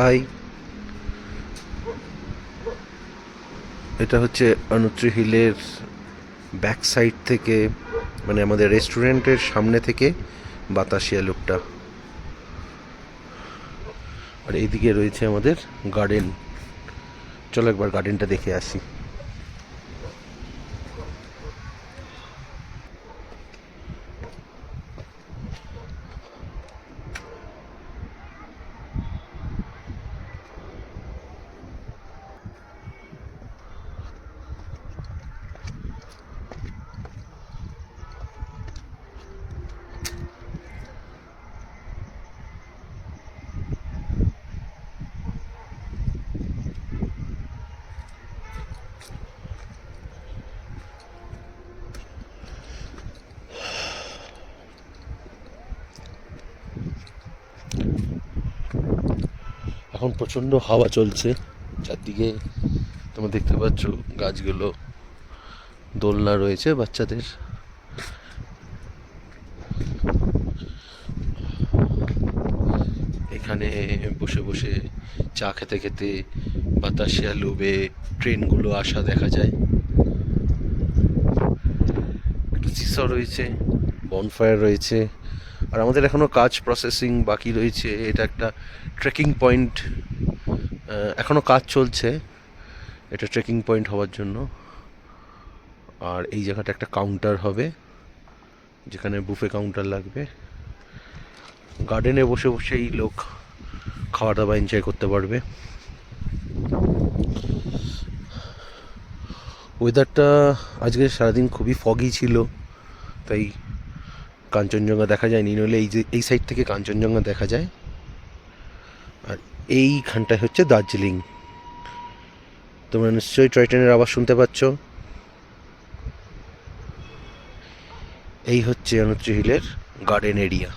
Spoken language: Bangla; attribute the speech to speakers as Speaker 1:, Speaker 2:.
Speaker 1: হাই, এটা হচ্ছে অনুত্রি হিলের ব্যাক সাইড থেকে, মানে আমাদের রেস্টুরেন্টের সামনে থেকে বাতাসিয়া লুকটা। আর এইদিকে রয়েছে আমাদের গার্ডেন। চলো একবার গার্ডেনটা দেখে আসি। এখন প্রচণ্ড হাওয়া চলছে চারদিকে, তোমরা দেখতে পাচ্ছ গাছগুলো, দোলনা রয়েছে বাচ্চাদের। এখানে বসে বসে চা খেতে খেতে বাতাসিয়া লুবে ট্রেনগুলো আসা দেখা যায়। একটা সিসা রয়েছে, বনফায়ার রয়েছে। আর আমাদের এখনও কাজ প্রসেসিং বাকি রয়েছে। এটা একটা ট্রেকিং পয়েন্ট, এখনও কাজ চলছে। এটা ট্রেকিং পয়েন্ট হওয়ার জন্য। আর এই জায়গাটা একটা কাউন্টার হবে, যেখানে বুফে কাউন্টার লাগবে। গার্ডেনে বসে বসেই লোক খাওয়া দাওয়া এনজয় করতে পারবে। ওয়েদারটা আজকে সারাদিন খুবই ফগি ছিল, তাই কাঞ্চনজঙ্ঘা দেখা যায়নি। নইলে এই যে এই সাইড থেকে কাঞ্চনজঙ্ঘা দেখা যায়। আর এইখানটায় হচ্ছে দার্জিলিং। তোমরা নিশ্চয়ই টয় ট্রেনের আওয়াজ শুনতে পাচ্ছ। এই হচ্ছে অনুত্রি হিলের গার্ডেন এরিয়া।